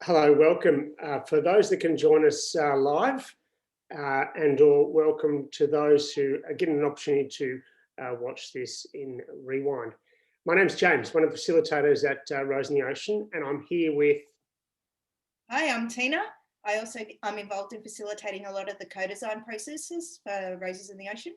Hello, welcome. For those that can join us live and or welcome to those who are getting an opportunity to watch this in rewind. My name's James, one of the facilitators at Rose in the Ocean, and I'm here with... Hi, I'm Tina. I'm involved in facilitating a lot of the co-design processes for Roses in the Ocean.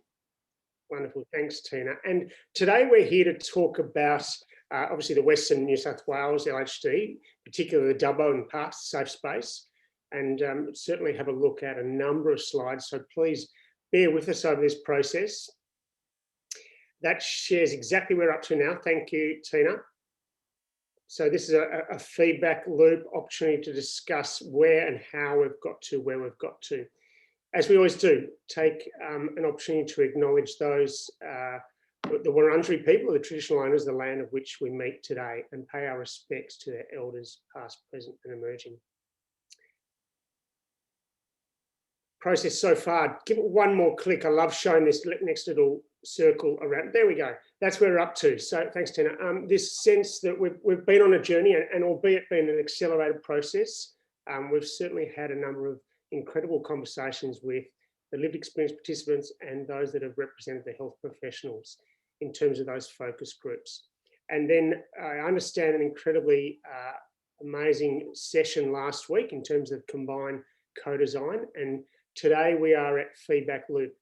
Wonderful, thanks Tina. And today we're here to talk about obviously the Western New South Wales LHD, particularly the Dubbo and Parks Safe Space, and certainly have a look at a number of slides. So please bear with us over this process. That shares exactly where we're up to now. Thank you, Tina. So this is a feedback loop opportunity to discuss where and how we've got to where we've got to. As we always do, take an opportunity to acknowledge those, the Wurundjeri people, the traditional owners of the land of which we meet today, and pay our respects to their elders, past, present and emerging. Process so far, give it one more click. I love showing this next little circle around. There we go. That's where we're up to. So thanks, Tina. This sense that we've been on a journey, and albeit been an accelerated process, we've certainly had a number of incredible conversations with the lived experience participants and those that have represented the health professionals in terms of those focus groups. And then I understand an incredibly amazing session last week in terms of combined co-design, and today we are at feedback loop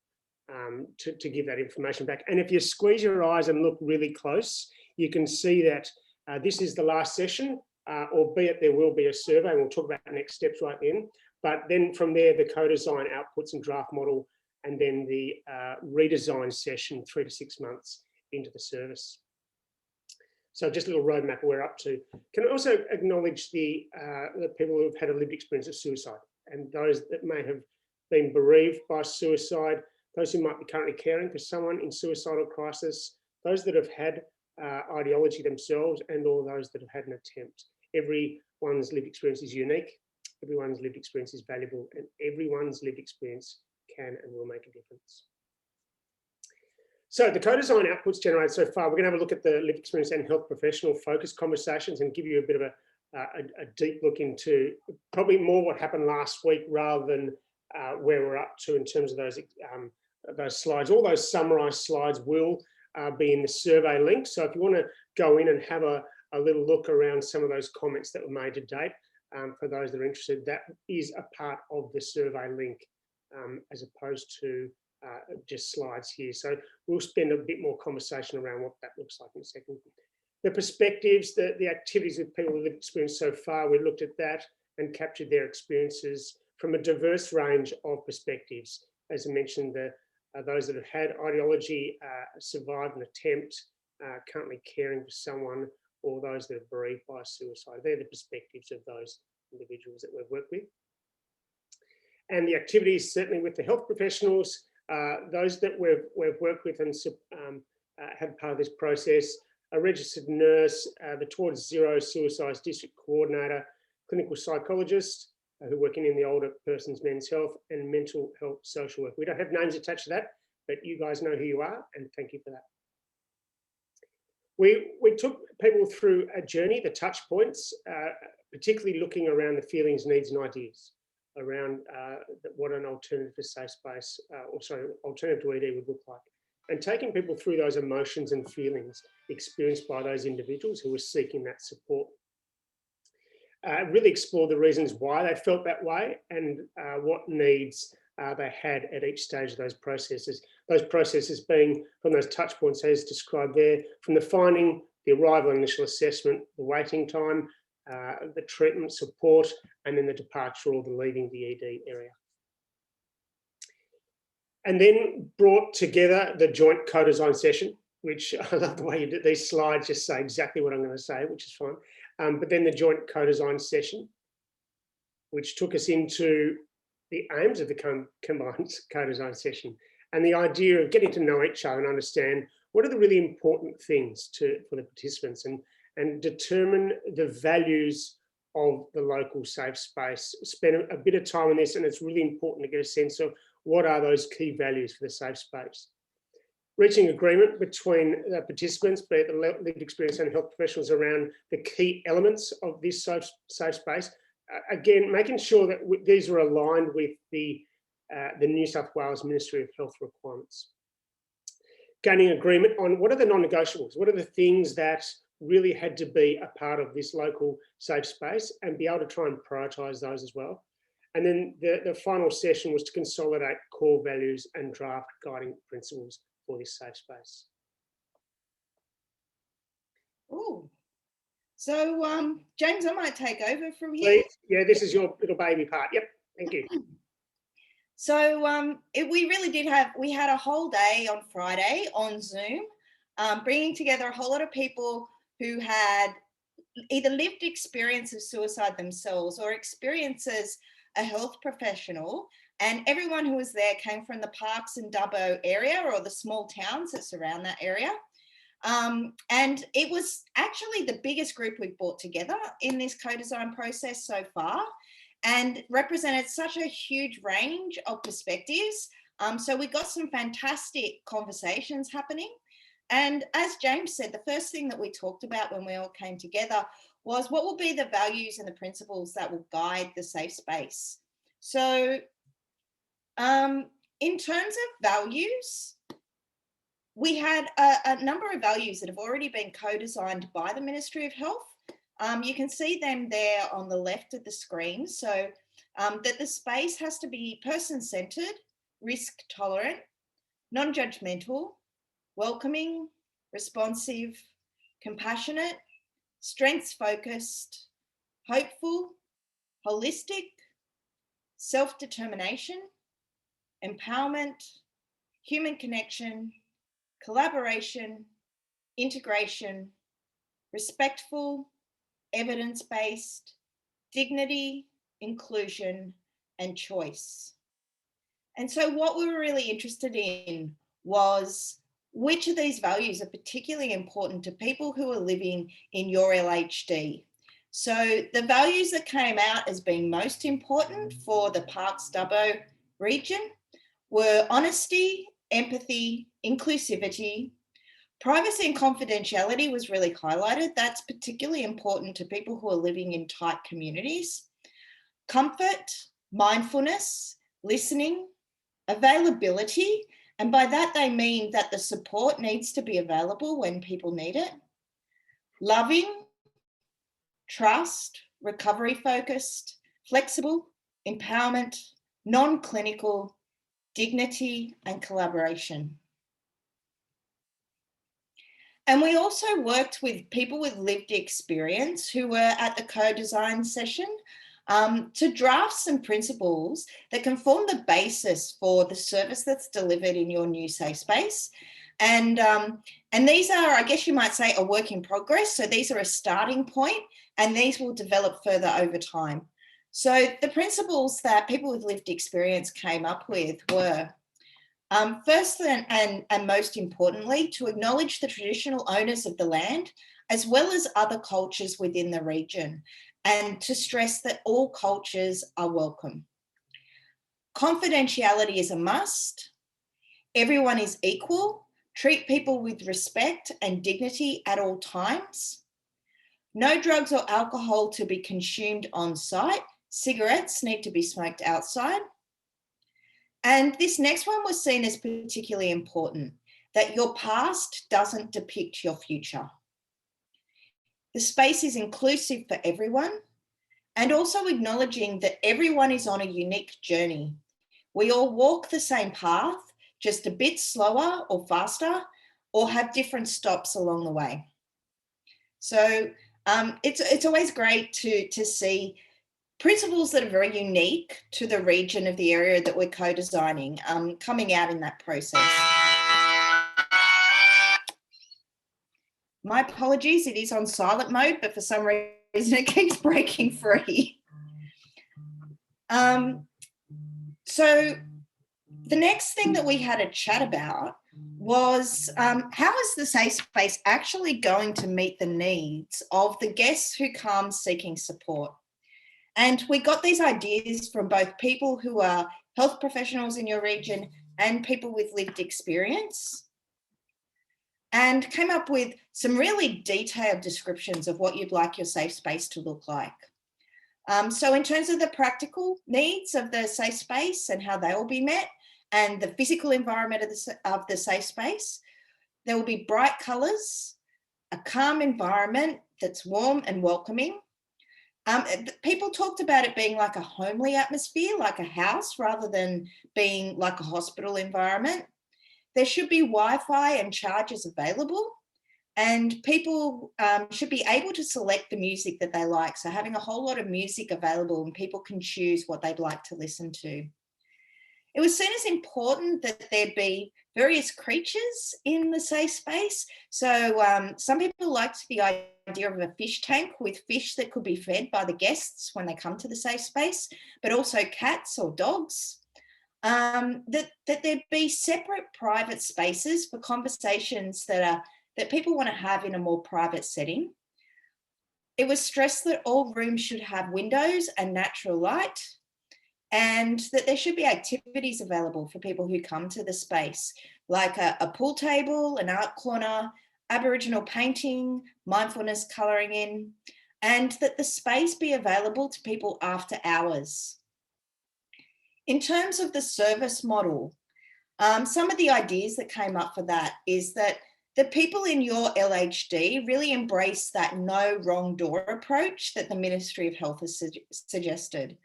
to give that information back. And if you squeeze your eyes and look really close, you can see that this is the last session, albeit there will be a survey, and we'll talk about the next steps right then. But then from there, the co-design outputs and draft model, and then the redesign session 3 to 6 months into the service. So just a little roadmap we're up to. Can I also acknowledge the people who have had a lived experience of suicide, and those that may have been bereaved by suicide, those who might be currently caring for someone in suicidal crisis, those that have had ideology themselves, and all those that have had an attempt. Everyone's lived experience is unique. Everyone's lived experience is valuable, and everyone's lived experience can and will make a difference. So the co-design outputs generated so far, we're going to have a look at the lived experience and health professional focus conversations and give you a bit of a deep look into probably more what happened last week rather than where we're up to in terms of those slides. All those summarised slides will be in the survey link. So if you want to go in and have a little look around some of those comments that were made to date, for those that are interested, that is a part of the survey link as opposed to just slides here. So we'll spend a bit more conversation around what that looks like in a second. The perspectives, the activities with people who've experienced so far, we looked at that and captured their experiences from a diverse range of perspectives. As I mentioned, those that have had ideology, survived an attempt, currently caring for someone, or those that are bereaved by suicide. They're the perspectives of those individuals that we've worked with. And the activities, certainly with the health professionals, those that we've worked with and had part of this process, a registered nurse, the Towards Zero Suicides District Coordinator, clinical psychologist who working in the older person's men's health, and mental health social work. We don't have names attached to that, but you guys know who you are, and thank you for that. We took people through a journey, the touch points, particularly looking around the feelings, needs and ideas around what an alternative to safe space, alternative to ED would look like. And taking people through those emotions and feelings experienced by those individuals who were seeking that support. Really explore the reasons why they felt that way and what needs they had at each stage of those processes. Those processes being from those touch points as described there, from the finding, the arrival initial assessment, the waiting time, the treatment support, and then the departure or the leaving the ED area. And then brought together the joint co-design session, which I love the way you did. These slides just say exactly what I'm going to say, which is fine. But then the joint co-design session, which took us into the aims of the combined co-design session and the idea of getting to know each other and understand what are the really important things for the participants and determine the values of the local safe space. Spend a bit of time on this, and it's really important to get a sense of what are those key values for the safe space. Reaching agreement between the participants, be it the lived experience and health professionals, around the key elements of this safe space, again, making sure that these are aligned with the New South Wales Ministry of Health requirements. Gaining agreement on what are the non-negotiables, what are the things that really had to be a part of this local safe space, and be able to try and prioritise those as well. And then the final session was to consolidate core values and draft guiding principles for this safe space. Oh, so James, I might take over from here. Please. Yeah, this is your little baby part. Yep, thank you. So we really did we had a whole day on Friday on Zoom, bringing together a whole lot of people who had either lived experience of suicide themselves or experience as a health professional. And everyone who was there came from the Parkes and Dubbo area or the small towns that surround that area. And it was actually the biggest group we've brought together in this co-design process so far, and represented such a huge range of perspectives. So we got some fantastic conversations happening. And as James said, the first thing that we talked about when we all came together was what will be the values and the principles that will guide the safe space. So in terms of values, we had a number of values that have already been co-designed by the Ministry of Health. You can see them there on the left of the screen. So that the space has to be person-centered, risk-tolerant, non-judgmental, welcoming, responsive, compassionate, strengths-focused, hopeful, holistic, self-determination, empowerment, human connection, collaboration, integration, respectful, evidence-based, dignity, inclusion, and choice. And so what we were really interested in was which of these values are particularly important to people who are living in your LHD. So the values that came out as being most important for the Parkes Dubbo region were honesty, empathy, inclusivity. Privacy and confidentiality was really highlighted. That's particularly important to people who are living in tight communities. Comfort, mindfulness, listening, availability, and by that they mean that the support needs to be available when people need it. Loving, trust, recovery focused, flexible, empowerment, non-clinical, dignity, and collaboration. And we also worked with people with lived experience who were at the co-design session to draft some principles that can form the basis for the service that's delivered in your new safe space. And these are, I guess you might say, a work in progress. So these are a starting point, and these will develop further over time. So the principles that people with lived experience came up with were, first and most importantly, to acknowledge the traditional owners of the land, as well as other cultures within the region, and to stress that all cultures are welcome. Confidentiality is a must. Everyone is equal. Treat people with respect and dignity at all times. No drugs or alcohol to be consumed on site. Cigarettes need to be smoked outside. And this next one was seen as particularly important, that your past doesn't depict your future. The space is inclusive for everyone, and also acknowledging that everyone is on a unique journey. We all walk the same path, just a bit slower or faster, or have different stops along the way. So it's always great to see principles that are very unique to the region of the area that we're co-designing coming out in that process. My apologies, it is on silent mode, but for some reason it keeps breaking free. So the next thing that we had a chat about was how is the safe space actually going to meet the needs of the guests who come seeking support? And we got these ideas from both people who are health professionals in your region and people with lived experience, and came up with some really detailed descriptions of what you'd like your safe space to look like. So in terms of the practical needs of the safe space and how they will be met, and the physical environment of the safe space, there will be bright colours, a calm environment that's warm and welcoming. People talked about it being like a homely atmosphere, like a house, rather than being like a hospital environment. There should be Wi-Fi and chargers available, and people should be able to select the music that they like. So having a whole lot of music available and people can choose what they'd like to listen to. It was seen as important that there be various creatures in the safe space. So some people liked the idea of a fish tank with fish that could be fed by the guests when they come to the safe space, but also cats or dogs. That there be separate private spaces for conversations that people want to have in a more private setting. It was stressed that all rooms should have windows and natural light, and that there should be activities available for people who come to the space, like a pool table, an art corner, Aboriginal painting, mindfulness colouring in, and that the space be available to people after hours. In terms of the service model, some of the ideas that came up for that is that the people in your LHD really embrace that no wrong door approach that the Ministry of Health has suggested.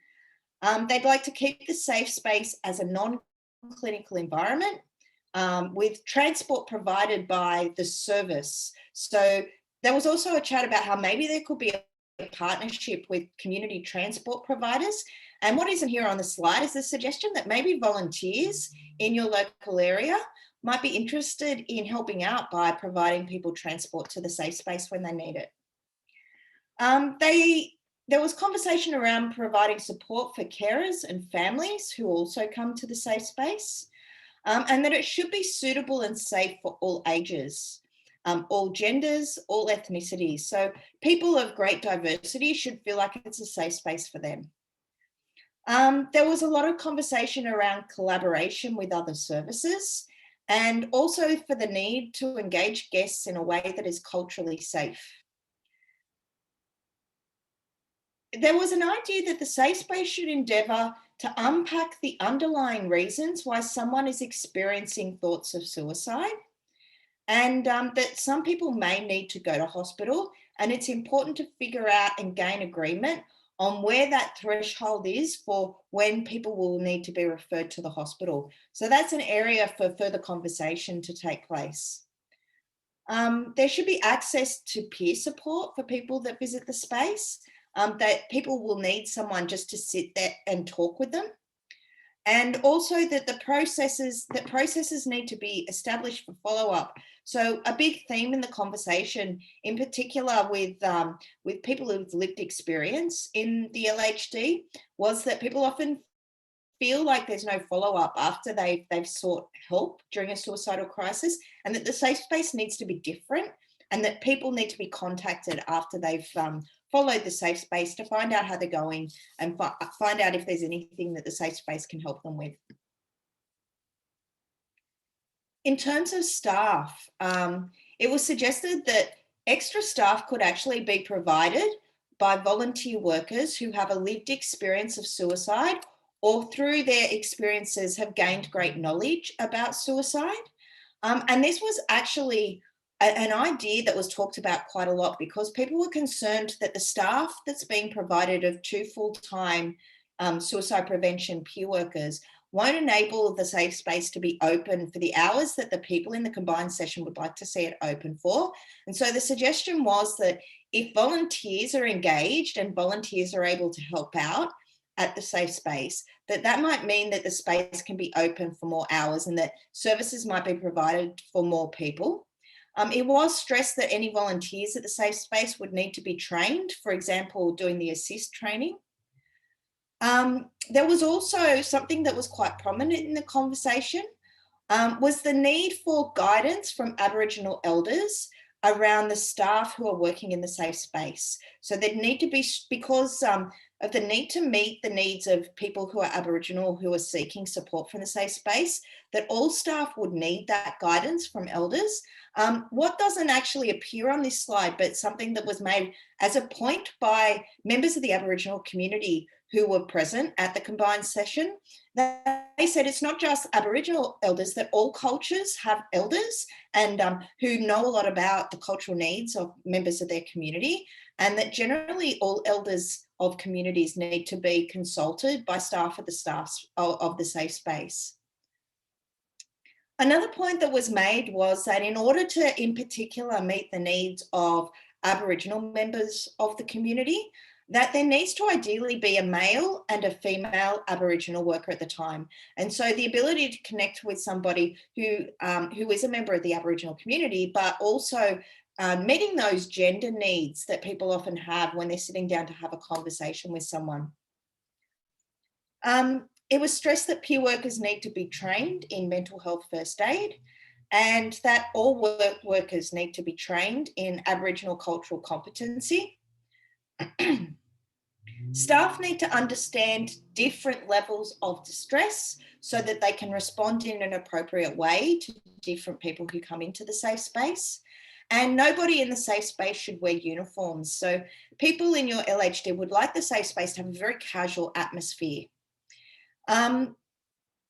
They'd like to keep the safe space as a non-clinical environment with transport provided by the service. So there was also a chat about how maybe there could be a partnership with community transport providers. And what isn't here on the slide is the suggestion that maybe volunteers in your local area might be interested in helping out by providing people transport to the safe space when they need it. There was conversation around providing support for carers and families who also come to the safe space, and that it should be suitable and safe for all ages, all genders, all ethnicities. So people of great diversity should feel like it's a safe space for them. There was a lot of conversation around collaboration with other services, and also for the need to engage guests in a way that is culturally safe. There was an idea that the safe space should endeavour to unpack the underlying reasons why someone is experiencing thoughts of suicide, and that some people may need to go to hospital, and it's important to figure out and gain agreement on where that threshold is for when people will need to be referred to the hospital. So that's an area for further conversation to take place. There should be access to peer support for people that visit the space, that people will need someone just to sit there and talk with them. And also that processes need to be established for follow-up. So a big theme in the conversation, in particular with people with lived experience in the LHD, was that people often feel like there's no follow-up after they've sought help during a suicidal crisis, and that the safe space needs to be different, and that people need to be contacted after they've followed the safe space to find out how they're going and find out if there's anything that the safe space can help them with. In terms of staff, it was suggested that extra staff could actually be provided by volunteer workers who have a lived experience of suicide, or through their experiences have gained great knowledge about suicide. And this was actually an idea that was talked about quite a lot, because people were concerned that the staff that's being provided of 2 full-time suicide prevention peer workers won't enable the safe space to be open for the hours that the people in the combined session would like to see it open for. And so the suggestion was that if volunteers are engaged and volunteers are able to help out at the safe space, that might mean that the space can be open for more hours and that services might be provided for more people. It was stressed that any volunteers at the safe space would need to be trained, for example, doing the assist training. There was also something that was quite prominent in the conversation, was the need for guidance from Aboriginal elders around the staff who are working in the safe space. So there'd need to be, because of the need to meet the needs of people who are Aboriginal who are seeking support from the safe space, that all staff would need that guidance from elders. What doesn't actually appear on this slide, but something that was made as a point by members of the Aboriginal community who were present at the combined session, they said it's not just Aboriginal elders, that all cultures have elders and who know a lot about the cultural needs of members of their community, and that generally all elders of communities need to be consulted by staff of the staffs of the safe space. Another point that was made was that in order to, in particular, meet the needs of Aboriginal members of the community, that there needs to ideally be a male and a female Aboriginal worker at the time. And so the ability to connect with somebody who is a member of the Aboriginal community, but also meeting those gender needs that people often have when they're sitting down to have a conversation with someone. It was stressed that peer workers need to be trained in mental health first aid, and that all workers need to be trained in Aboriginal cultural competency. Staff need to understand different levels of distress so that they can respond in an appropriate way to different people who come into the safe space. And nobody in the safe space should wear uniforms. So people in your LHD would like the safe space to have a very casual atmosphere.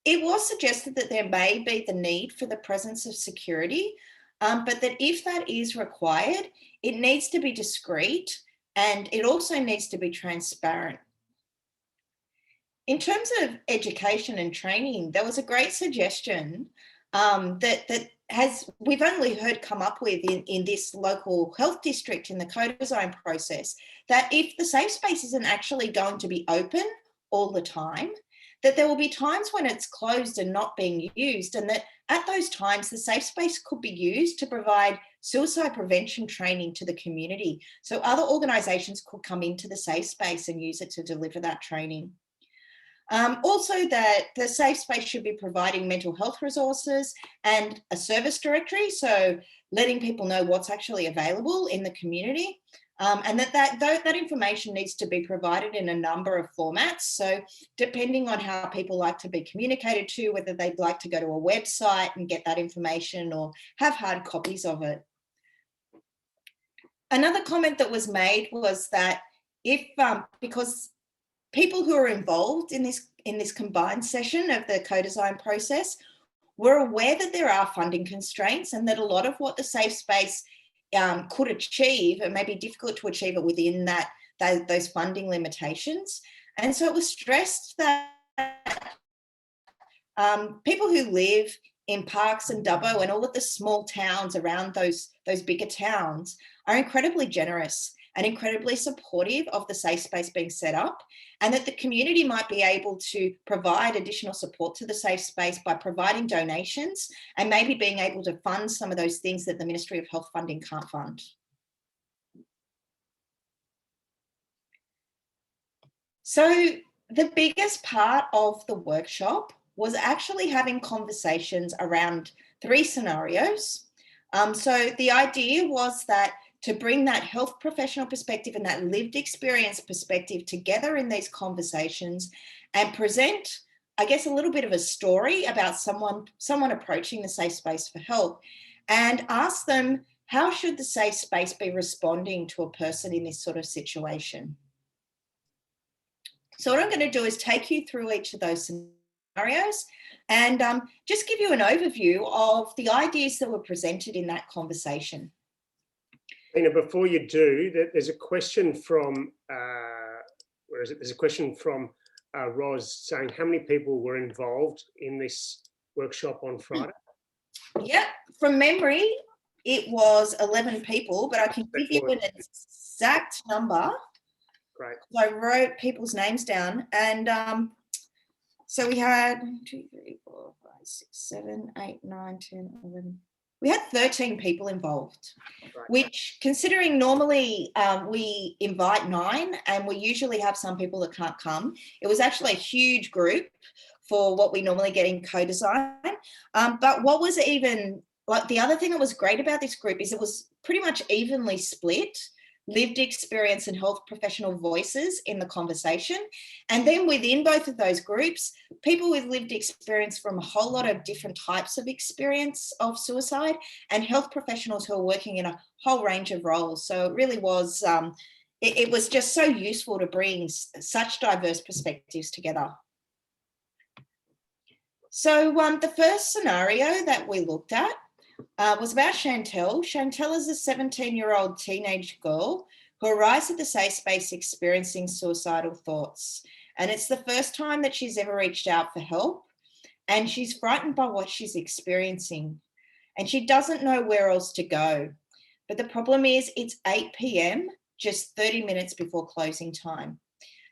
It was suggested that there may be the need for the presence of security, but that if that is required, it needs to be discreet and it also needs to be transparent. In terms of education and training, there was a great suggestion that we've only heard come up with in this local health district in the co-design process, that if the safe space isn't actually going to be open all the time, that there will be times when it's closed and not being used, and that at those times the safe space could be used to provide suicide prevention training to the community. So other organisations could come into the safe space and use it to deliver that training. Also that the safe space should be providing mental health resources and a service directory, so letting people know what's actually available in the community. And that information needs to be provided in a number of formats. So depending on how people like to be communicated to, whether they'd like to go to a website and get that information or have hard copies of it. Another comment that was made was that if, because people who are involved in this combined session of the co-design process were aware that there are funding constraints and that a lot of what the safe space could achieve, it may be difficult to achieve it within those funding limitations. And so it was stressed that people who live in Parks and Dubbo and all of the small towns around those bigger towns are incredibly generous and incredibly supportive of the safe space being set up, and that the community might be able to provide additional support to the safe space by providing donations and maybe being able to fund some of those things that the Ministry of Health funding can't fund. So the biggest part of the workshop was actually having conversations around 3 scenarios. So the idea was that to bring that health professional perspective and that lived experience perspective together in these conversations and present, I guess, a little bit of a story about someone approaching the safe space for help, and ask them, how should the safe space be responding to a person in this sort of situation? So what I'm going to do is take you through each of those scenarios and just give you an overview of the ideas that were presented in that conversation. Tina, before you do, there's a question from, where is it? There's a question from Roz saying, how many people were involved in this workshop on Friday? Yeah, from memory, it was 11 people, but I can give you an exact number. Great. I wrote people's names down, and so we had 1, 2, 3, 4, 5, 6, 7, 8, 9, 10, 11. We had 13 people involved, right, which, considering normally we invite 9 and we usually have some people that can't come, it was actually a huge group for what we normally get in co-design. But what was even, like, the other thing that was great about this group is it was pretty much evenly split, lived experience and health professional voices in the conversation. And then within both of those groups, people with lived experience from a whole lot of different types of experience of suicide, and health professionals who are working in a whole range of roles. So it really was, it was just so useful to bring such diverse perspectives together. So the first scenario that we looked at was about Chantel. Chantel is a 17-year-old teenage girl who arrives at the safe space experiencing suicidal thoughts. And it's the first time that she's ever reached out for help. And she's frightened by what she's experiencing. And she doesn't know where else to go. But the problem is it's 8 p.m, just 30 minutes before closing time.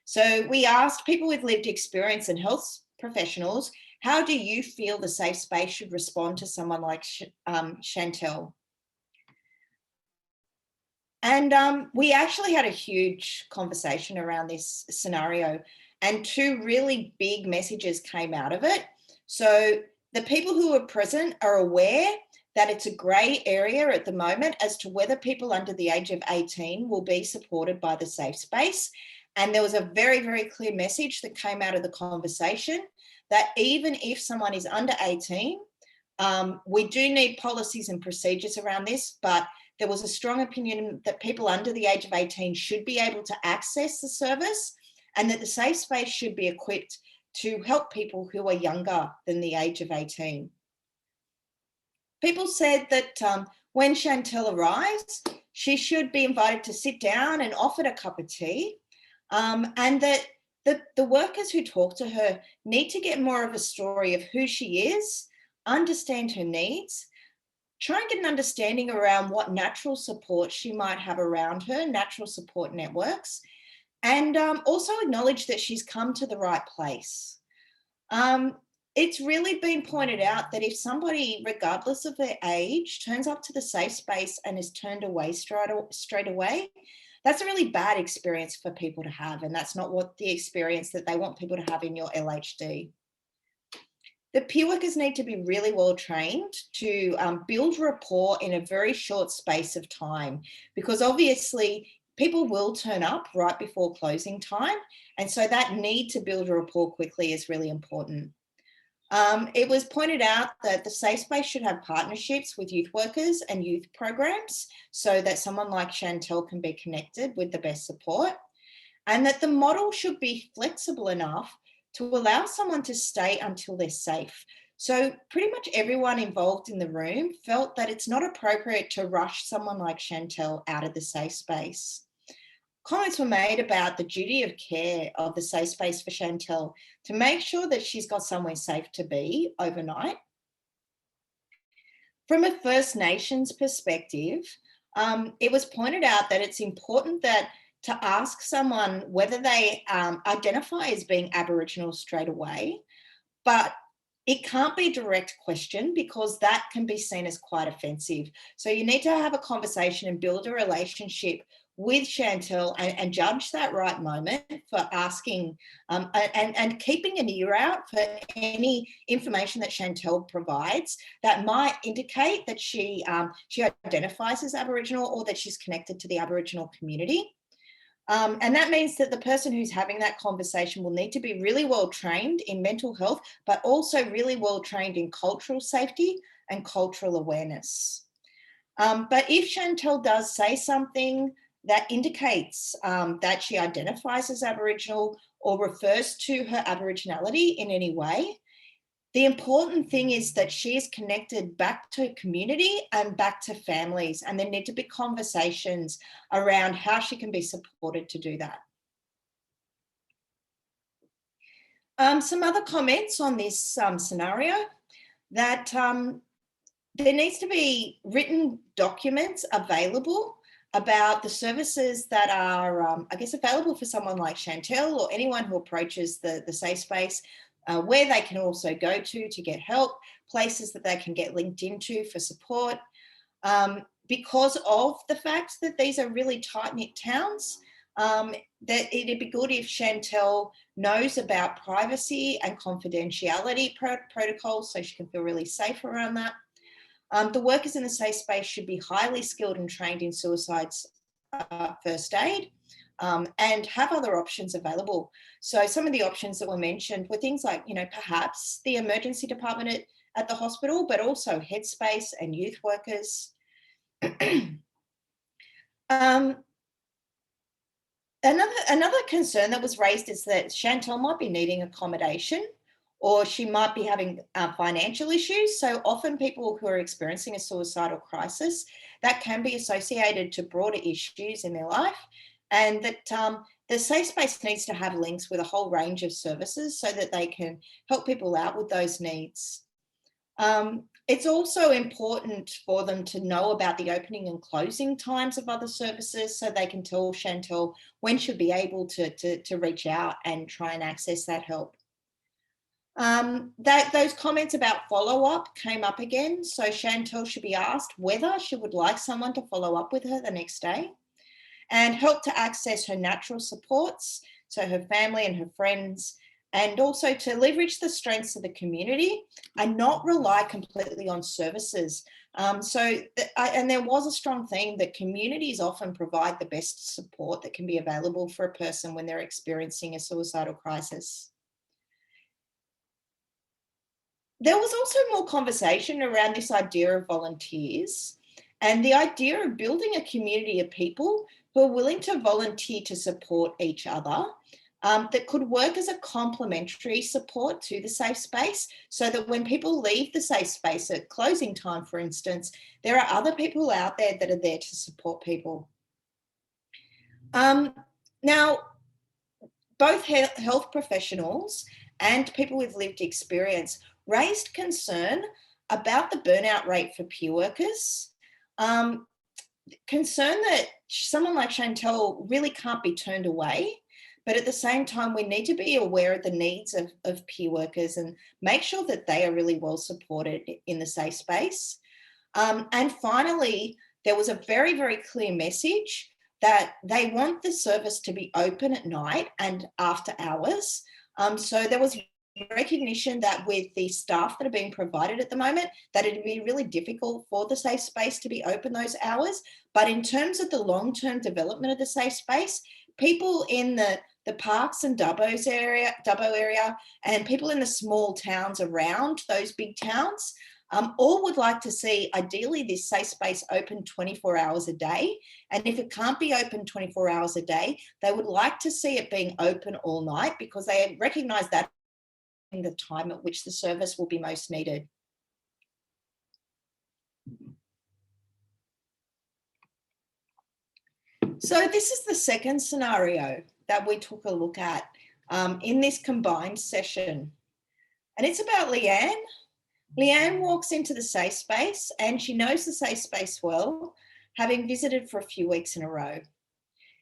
So we asked people with lived experience and health professionals, how do you feel the safe space should respond to someone like Chantel? And we actually had a huge conversation around this scenario, and two really big messages came out of it. So the people who were present are aware that it's a grey area at the moment as to whether people under the age of 18 will be supported by the safe space. And there was a very, very clear message that came out of the conversation that even if someone is under 18, we do need policies and procedures around this, but there was a strong opinion that people under the age of 18 should be able to access the service, and that the safe space should be equipped to help people who are younger than the age of 18. People said that when Chantel arrives, she should be invited to sit down and offered a cup of tea, and that the workers who talk to her need to get more of a story of who she is, understand her needs, try and get an understanding around what natural support she might have around her, natural support networks, and also acknowledge that she's come to the right place. It's really been pointed out that if somebody, regardless of their age, turns up to the safe space and is turned away straight away, that's a really bad experience for people to have, and that's not what the experience that they want people to have in your LHD. The peer workers need to be really well trained to build rapport in a very short space of time, because obviously people will turn up right before closing time, and so that need to build a rapport quickly is really important. It was pointed out that the safe space should have partnerships with youth workers and youth programs so that someone like Chantel can be connected with the best support, and that the model should be flexible enough to allow someone to stay until they're safe. So pretty much everyone involved in the room felt that it's not appropriate to rush someone like Chantel out of the safe space. Comments were made about the duty of care of the safe space for Chantel to make sure that she's got somewhere safe to be overnight. From a First Nations perspective, it was pointed out that it's important that to ask someone whether they identify as being Aboriginal straight away, but it can't be a direct question because that can be seen as quite offensive. So you need to have a conversation and build a relationship with Chantel and judge that right moment for asking and keeping an ear out for any information that Chantel provides that might indicate that she identifies as Aboriginal or that she's connected to the Aboriginal community. And that means that the person who's having that conversation will need to be really well trained in mental health, but also really well trained in cultural safety and cultural awareness. But if Chantel does say something that indicates that she identifies as Aboriginal or refers to her Aboriginality in any way, the important thing is that she is connected back to community and back to families, and there need to be conversations around how she can be supported to do that. Some other comments on this scenario, that there needs to be written documents available about the services that are, I guess, available for someone like Chantel or anyone who approaches the safe space, where they can also go to get help, places that they can get linked into for support. Because of the fact that these are really tight-knit towns, that it'd be good if Chantel knows about privacy and confidentiality protocols so she can feel really safe around that. The workers in the safe space should be highly skilled and trained in suicide first aid, and have other options available. So some of the options that were mentioned were things like, perhaps the emergency department at the hospital, but also Headspace and youth workers. Another concern that was raised is that Chantal might be needing accommodation, or she might be having financial issues. So often people who are experiencing a suicidal crisis, that can be associated to broader issues in their life, and that the safe space needs to have links with a whole range of services so that they can help people out with those needs. It's also important for them to know about the opening and closing times of other services so they can tell Chantal when she'll be able to reach out and try and access that help. Those comments about follow-up came up again. So Chantal should be asked whether she would like someone to follow up with her the next day and help to access her natural supports, so her family and her friends, and also to leverage the strengths of the community and not rely completely on services. And there was a strong theme that communities often provide the best support that can be available for a person when they're experiencing a suicidal crisis. There was also more conversation around this idea of volunteers and the idea of building a community of people who are willing to volunteer to support each other, that could work as a complementary support to the safe space, so that when people leave the safe space at closing time, for instance, there are other people out there that are there to support people. Now, both health professionals and people with lived experience raised concern about the burnout rate for peer workers. Concern that someone like Chantal really can't be turned away, but at the same time, we need to be aware of the needs of peer workers and make sure that they are really well supported in the safe space. And finally, there was a very, very clear message that they want the service to be open at night and after hours. So there was recognition that with the staff that are being provided at the moment, that it'd be really difficult for the safe space to be open those hours. But in terms of the long-term development of the safe space, people in the Parks and Dubbo area, and people in the small towns around those big towns, all would like to see, ideally, this safe space open 24 hours a day. And if it can't be open 24 hours a day, they would like to see it being open all night, because they recognise that in the time at which the service will be most needed. So this is the second scenario that we took a look at in this combined session. And it's about Leanne. Leanne walks into the safe space and she knows the safe space well, having visited for a few weeks in a row.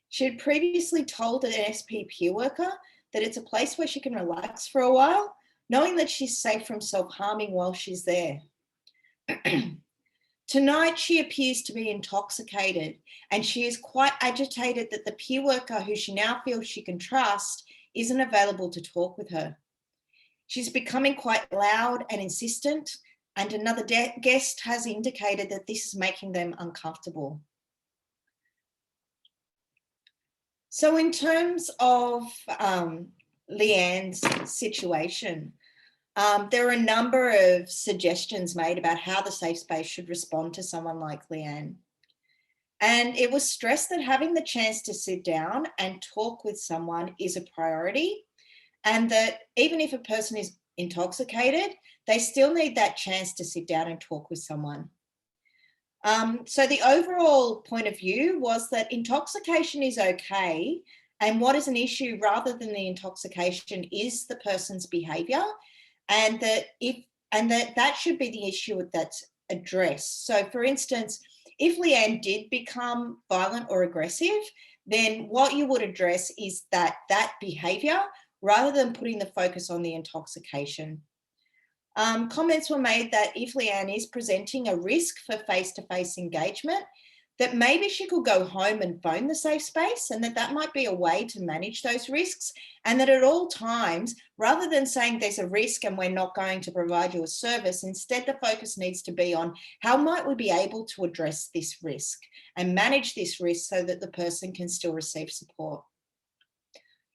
She had previously told an SP peer worker that it's a place where she can relax for a while, knowing that she's safe from self-harming while she's there. Tonight, she appears to be intoxicated, and she is quite agitated that the peer worker, who she now feels she can trust, isn't available to talk with her. She's becoming quite loud and insistent, and another guest has indicated that this is making them uncomfortable. So in terms of Leanne's situation, there are a number of suggestions made about how the safe space should respond to someone like Leanne. And it was stressed that having the chance to sit down and talk with someone is a priority, and that even if a person is intoxicated, they still need that chance to sit down and talk with someone. So the overall point of view was that intoxication is okay, and what is an issue rather than the intoxication is the person's behaviour, and that should be the issue that's addressed. So for instance, if Leanne did become violent or aggressive, then what you would address is that behaviour rather than putting the focus on the intoxication. Comments were made that if Leanne is presenting a risk for face-to-face engagement, that maybe she could go home and phone the safe space, and that might be a way to manage those risks, and that at all times, rather than saying there's a risk and we're not going to provide you a service, instead the focus needs to be on how might we be able to address this risk and manage this risk so that the person can still receive support.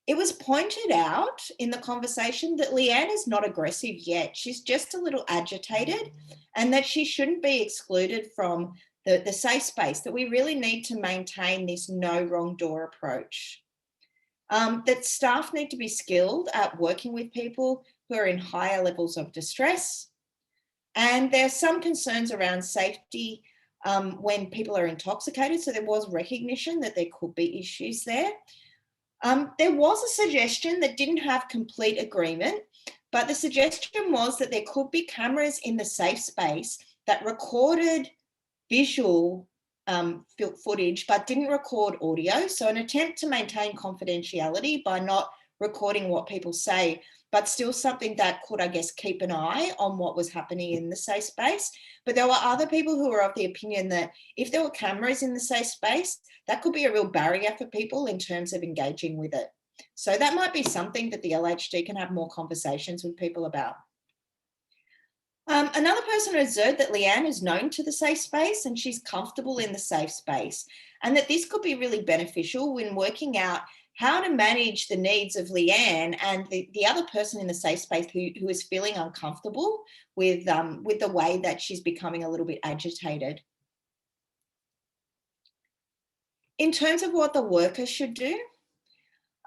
It was pointed out in the conversation that Leanne is not aggressive yet. She's just a little agitated, and that she shouldn't be excluded from the safe space, that we really need to maintain this no wrong door approach. That staff need to be skilled at working with people who are in higher levels of distress. And there's some concerns around safety when people are intoxicated. So there was recognition that there could be issues there. There was a suggestion that didn't have complete agreement, but the suggestion was that there could be cameras in the safe space that recorded visual footage but didn't record audio. So an attempt to maintain confidentiality by not recording what people say, but still something that could, I guess, keep an eye on what was happening in the safe space. But there were other people who were of the opinion that if there were cameras in the safe space, that could be a real barrier for people in terms of engaging with it. So that might be something that the LHD can have more conversations with people about. Another person observed that Leanne is known to the safe space and she's comfortable in the safe space, and that this could be really beneficial when working out how to manage the needs of Leanne and the other person in the safe space who is feeling uncomfortable with the way that she's becoming a little bit agitated. In terms of what the workers should do,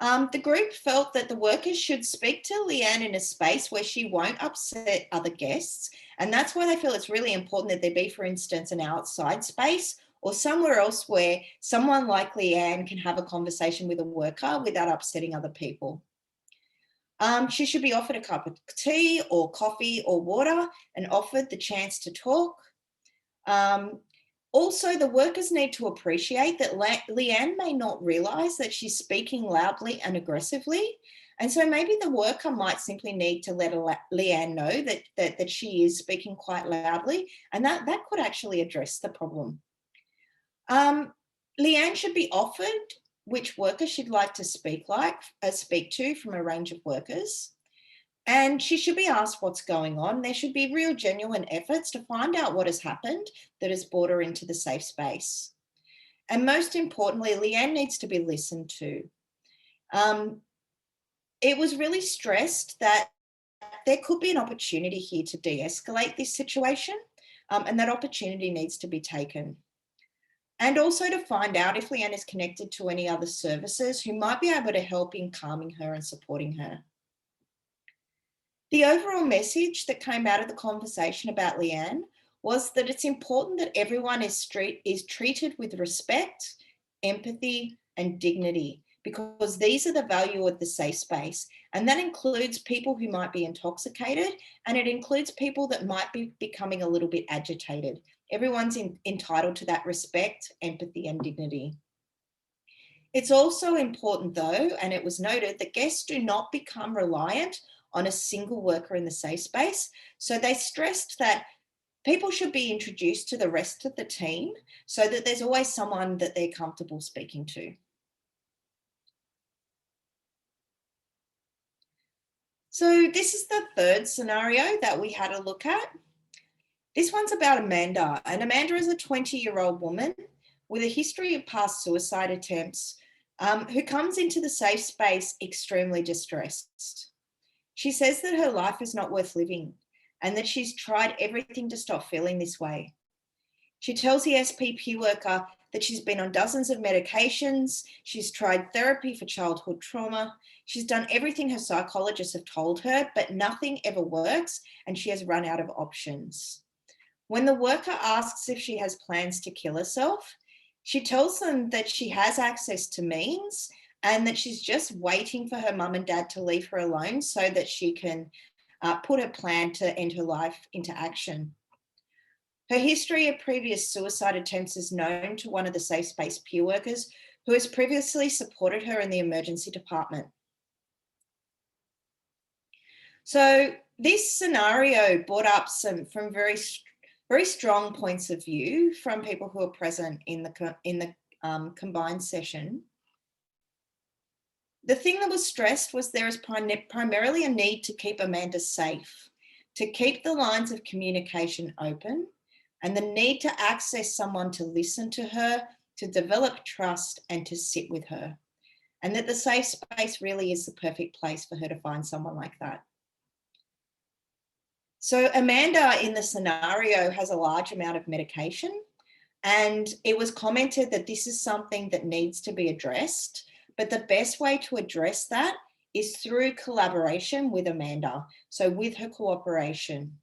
the group felt that the workers should speak to Leanne in a space where she won't upset other guests. And that's why they feel it's really important that there be, for instance, an outside space or somewhere else where someone like Leanne can have a conversation with a worker without upsetting other people. She should be offered a cup of tea or coffee or water and offered the chance to talk. Also, the workers need to appreciate that Leanne may not realise that she's speaking loudly and aggressively. And so maybe the worker might simply need to let Leanne know that she is speaking quite loudly, and that could actually address the problem. Leanne should be offered which worker she'd like to speak to from a range of workers. And she should be asked what's going on. There should be real genuine efforts to find out what has happened that has brought her into the safe space. And most importantly, Leanne needs to be listened to. It was really stressed that there could be an opportunity here to de-escalate this situation, and that opportunity needs to be taken. And also to find out if Leanne is connected to any other services who might be able to help in calming her and supporting her. The overall message that came out of the conversation about Leanne was that it's important that everyone is treated with respect, empathy, and dignity, because these are the value of the safe space. And that includes people who might be intoxicated, and it includes people that might be becoming a little bit agitated. Everyone's entitled to that respect, empathy, and dignity. It's also important, though, and it was noted, that guests do not become reliant on a single worker in the safe space. So they stressed that people should be introduced to the rest of the team so that there's always someone that they're comfortable speaking to. So this is the third scenario that we had a look at. This one's about Amanda, and Amanda is a 20-year-old woman with a history of past suicide attempts who comes into the safe space extremely distressed. She says that her life is not worth living and that she's tried everything to stop feeling this way. She tells the SPP worker that she's been on dozens of medications, she's tried therapy for childhood trauma, she's done everything her psychologists have told her, but nothing ever works and she has run out of options. When the worker asks if she has plans to kill herself, she tells them that she has access to means and that she's just waiting for her mum and dad to leave her alone so that she can put her plan to end her life into action. Her history of previous suicide attempts is known to one of the safe space peer workers who has previously supported her in the emergency department. So this scenario brought up some very very strong points of view from people who are present in the combined session. The thing that was stressed was there is primarily a need to keep Amanda safe, to keep the lines of communication open, and the need to access someone to listen to her, to develop trust, and to sit with her. And that the safe space really is the perfect place for her to find someone like that. So Amanda in the scenario has a large amount of medication, and it was commented that this is something that needs to be addressed, but the best way to address that is through collaboration with Amanda, so with her cooperation.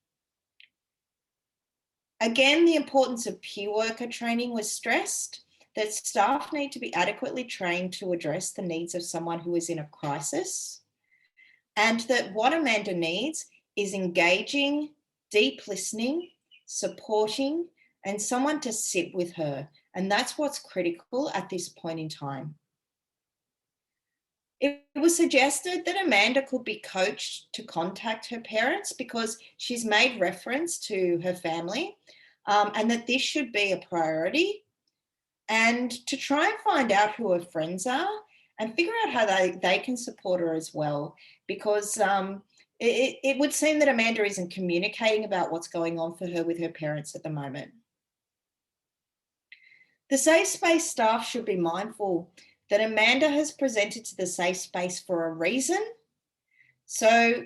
Again, the importance of peer worker training was stressed, that staff need to be adequately trained to address the needs of someone who is in a crisis, and that what Amanda needs is engaging, deep listening, supporting, and someone to sit with her. And that's what's critical at this point in time. It was suggested that Amanda could be coached to contact her parents because she's made reference to her family, and that this should be a priority, and to try and find out who her friends are and figure out how they can support her as well, because it would seem that Amanda isn't communicating about what's going on for her with her parents at the moment. The safe space staff should be mindful that Amanda has presented to the safe space for a reason. So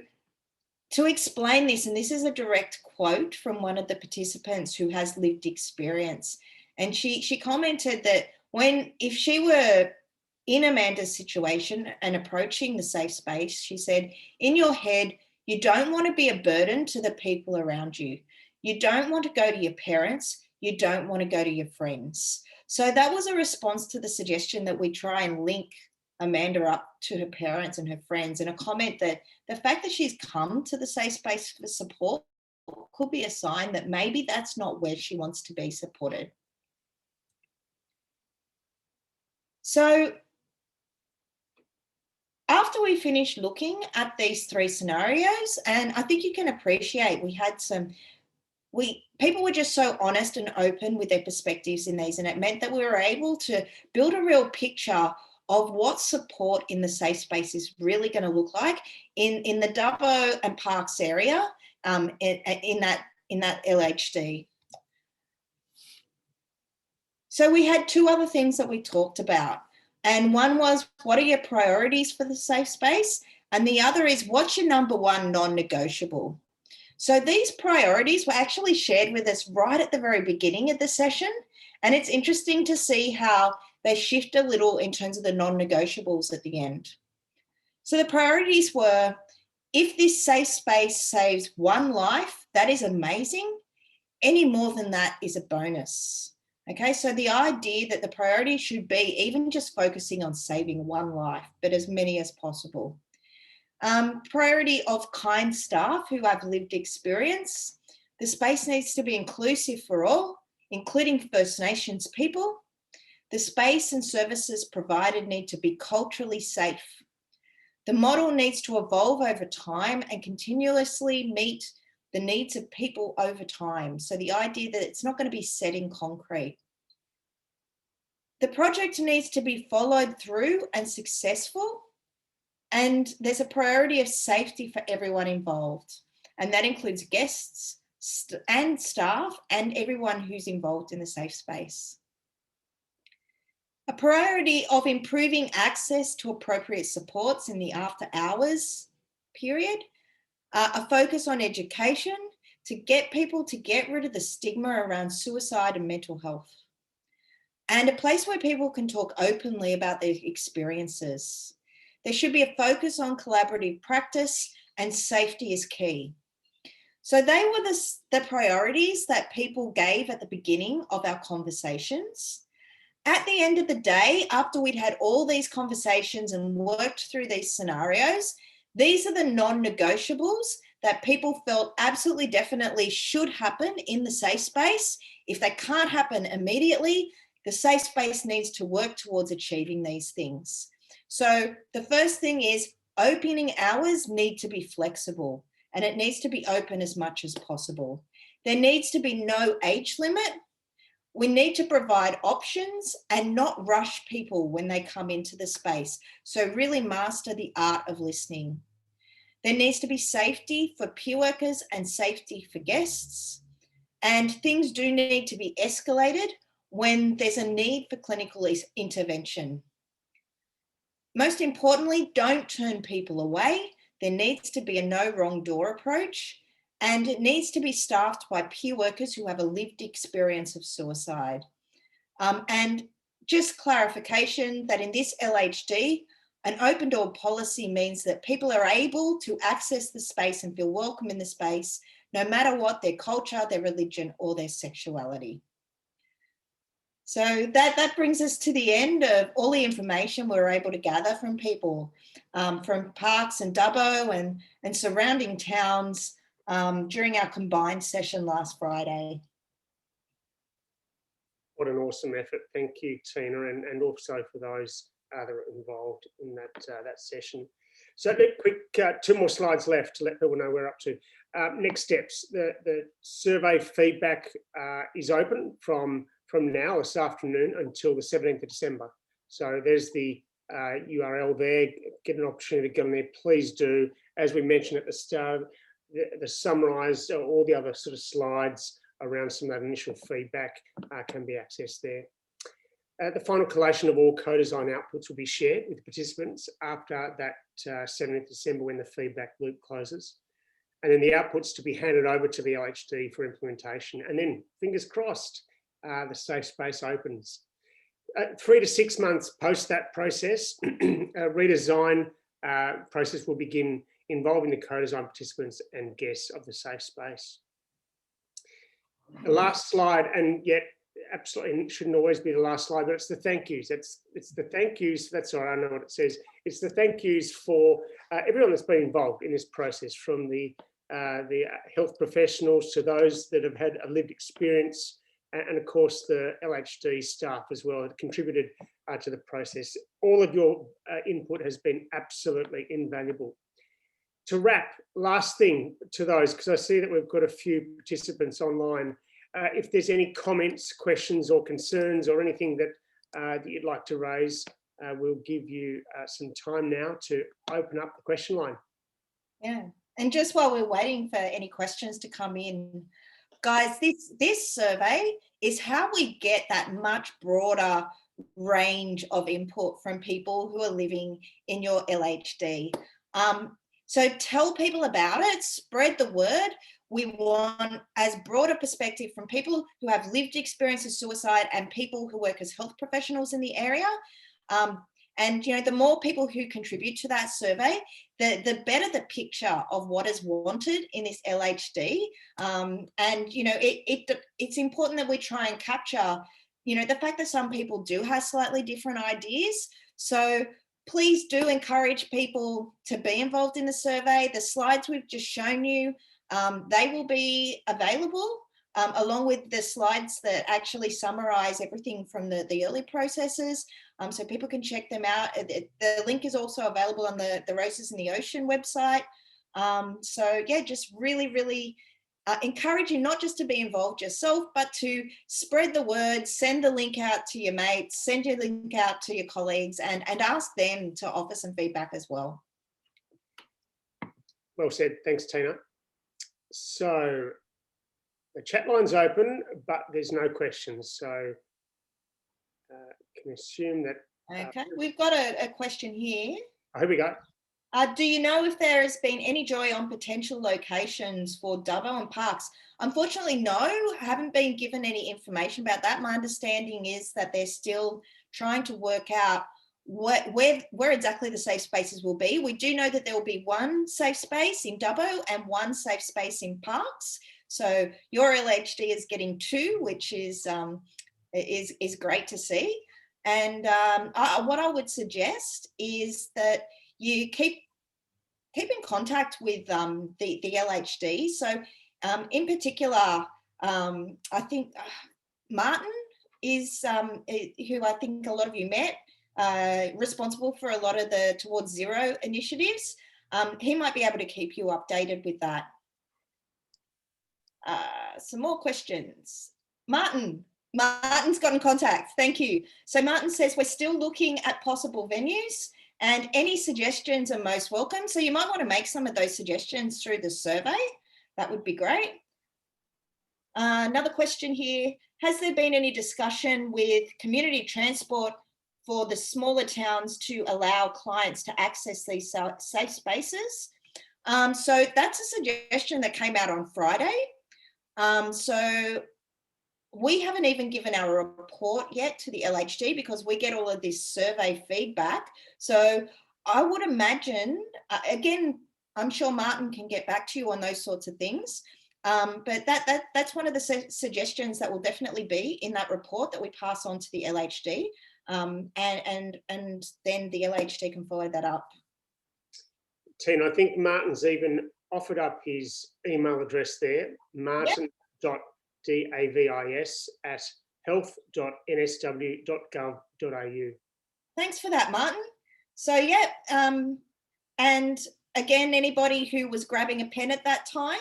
to explain this, and this is a direct quote from one of the participants who has lived experience, and she commented that if she were in Amanda's situation and approaching the safe space, she said, in your head, you don't want to be a burden to the people around you. You don't want to go to your parents. You don't want to go to your friends. So that was a response to the suggestion that we try and link Amanda up to her parents and her friends, and a comment that the fact that she's come to the safe space for support could be a sign that maybe that's not where she wants to be supported. So after we finished looking at these three scenarios, and I think you can appreciate we had people were just so honest and open with their perspectives in these, and it meant that we were able to build a real picture of what support in the safe space is really going to look like in the Dubbo and Parks area, in that LHD. So we had two other things that we talked about. And one was, what are your priorities for the safe space? And the other is, what's your number one non-negotiable? So these priorities were actually shared with us right at the very beginning of the session. And it's interesting to see how they shift a little in terms of the non-negotiables at the end. So the priorities were, if this safe space saves one life, that is amazing. Any more than that is a bonus. Okay, so the idea that the priority should be even just focusing on saving one life, but as many as possible. Priority of kind staff who have lived experience. The space needs to be inclusive for all, including First Nations people. The space and services provided need to be culturally safe. The model needs to evolve over time and continuously meet the needs of people over time. So the idea that it's not going to be set in concrete. The project needs to be followed through and successful. And there's a priority of safety for everyone involved. And that includes guests and staff and everyone who's involved in the safe space. A priority of improving access to appropriate supports in the after hours period. A focus on education to get people to get rid of the stigma around suicide and mental health. And a place where people can talk openly about their experiences. There should be a focus on collaborative practice, and safety is key. So they were the priorities that people gave at the beginning of our conversations. At the end of the day, after we'd had all these conversations and worked through these scenarios, these are the non-negotiables that people felt absolutely definitely should happen in the safe space. If they can't happen immediately, the safe space needs to work towards achieving these things. So the first thing is opening hours need to be flexible, and it needs to be open as much as possible. There needs to be no age limit. We need to provide options and not rush people when they come into the space. So really master the art of listening. There needs to be safety for peer workers and safety for guests. And things do need to be escalated when there's a need for clinical intervention. Most importantly, don't turn people away. There needs to be a no wrong door approach, and it needs to be staffed by peer workers who have a lived experience of suicide. And just clarification that in this LHD, an open door policy means that people are able to access the space and feel welcome in the space, no matter what their culture, their religion, or their sexuality. So that brings us to the end of all the information we were able to gather from people, from Parkes and Dubbo and surrounding towns during our combined session last Friday. What an awesome effort. Thank you, Tina, and also for those that are involved in that session. So quick, 2 more slides left to let people know we're up to. Next steps, the survey feedback is open from now, this afternoon, until the 17th of December. So there's the URL there. Get an opportunity to get on there. Please do. As we mentioned at the start, the summarised, all the other sort of slides around some of that initial feedback can be accessed there. The final collation of all co-design outputs will be shared with participants after that 17th of December when the feedback loop closes. And then the outputs to be handed over to the LHD for implementation. And then, fingers crossed, the safe space opens. 3 to 6 months post that process, a redesign process will begin involving the co-design participants and guests of the safe space. The last slide, and yet absolutely shouldn't always be the last slide, but it's the thank yous. It's the thank yous. That's all right, I know what it says. It's the thank yous for everyone that's been involved in this process, from the health professionals to those that have had a lived experience, and of course the LHD staff as well that contributed to the process. All of your input has been absolutely invaluable. To wrap, last thing to those, because I see that we've got a few participants online. If there's any comments, questions or concerns or anything that you'd like to raise, we'll give you some time now to open up the question line. Yeah, and just while we're waiting for any questions to come in, guys, this survey is how we get that much broader range of input from people who are living in your LHD. So tell people about it, spread the word. We want as broad a perspective from people who have lived experience of suicide and people who work as health professionals in the area. And, you know, the more people who contribute to that survey, the better the picture of what is wanted in this LHD. And, you know, it's important that we try and capture, you know, the fact that some people do have slightly different ideas. So please do encourage people to be involved in the survey. The slides we've just shown you, they will be available along with the slides that actually summarise everything from the early processes, so people can check them out. The link is also available on the Roses in the Ocean website. So yeah, just really encourage you not just to be involved yourself, but to spread the word, send the link out to your mates, send your link out to your colleagues, and ask them to offer some feedback as well. Well said, thanks Tina. So the chat line's open, but there's no questions. So can assume that. Okay, we've got a question here. Oh, here we go. Do you know if there has been any joy on potential locations for Dubbo and Parkes? Unfortunately, no, I haven't been given any information about that. My understanding is that they're still trying to work out where exactly the safe spaces will be. We do know that there will be one safe space in Dubbo and one safe space in Parkes. So your LHD is getting 2, which is great to see. And what I would suggest is that you keep in contact with the LHD. So in particular, I think Martin is who I think a lot of you met, responsible for a lot of the Towards Zero initiatives. He might be able to keep you updated with that. Some more questions. Martin's got in contact. Thank you. So Martin says, we're still looking at possible venues and any suggestions are most welcome. So you might want to make some of those suggestions through the survey. That would be great. Another question here. Has there been any discussion with community transport for the smaller towns to allow clients to access these safe spaces? So that's a suggestion that came out on Friday. So we haven't even given our report yet to the LHD because we get all of this survey feedback. So I would imagine, again, I'm sure Martin can get back to you on those sorts of things. But that's one of the suggestions that will definitely be in that report that we pass on to the LHD. And then the LHD can follow that up. Tina, I think Martin's even offered up his email address there, martin.davis@health.nsw.gov.au. Thanks for that, Martin. So yeah, and again, anybody who was grabbing a pen at that time,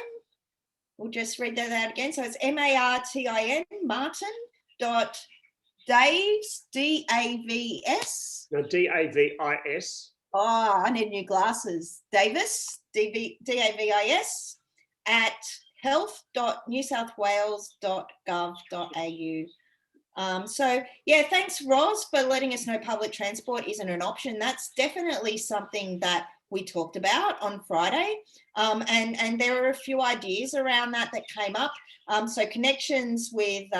we'll just read that out again. So it's MARTIN, Martin.Davis, D-A-V-S. No, D-A-V-I-S. Oh, I need new glasses. Davis, D-A-V-I-S, at health.newsouthwales.gov.au. So yeah, thanks Roz for letting us know public transport isn't an option. That's definitely something that we talked about on Friday. And there are a few ideas around that came up. So connections with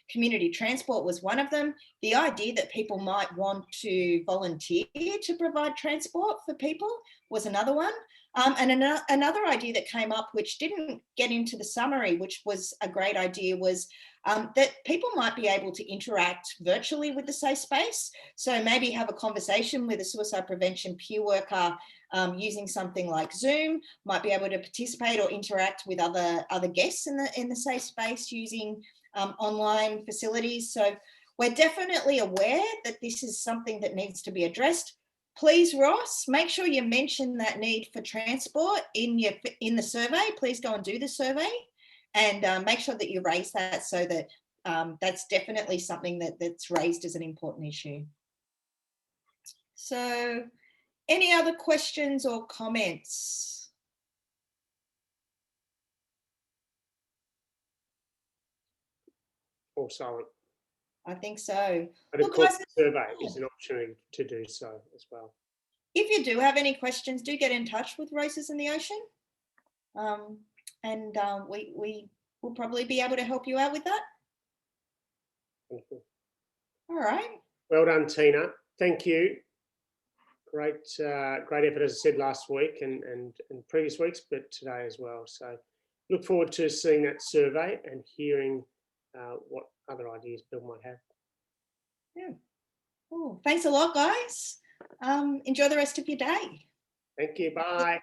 community transport was one of them. The idea that people might want to volunteer to provide transport for people was another one. And another idea that came up, which didn't get into the summary, which was a great idea, was that people might be able to interact virtually with the safe space. So maybe have a conversation with a suicide prevention peer worker using something like Zoom, might be able to participate or interact with other guests in the safe space using online facilities. So we're definitely aware that this is something that needs to be addressed. Please, Ross, make sure you mention that need for transport in the survey. Please go and do the survey and make sure that you raise that so that that's definitely something that's raised as an important issue. So any other questions or comments? Or silent. I think so. But of course, the survey is an opportunity to do so as well. If you do have any questions, do get in touch with Races in the Ocean. We will probably be able to help you out with that. Thank you. All right. Well done, Tina. Thank you. Great effort, as I said last week and previous weeks, but today as well. So look forward to seeing that survey and hearing what other ideas Bill might have. Yeah. Oh, thanks a lot, guys. Enjoy the rest of your day. Thank you. Bye.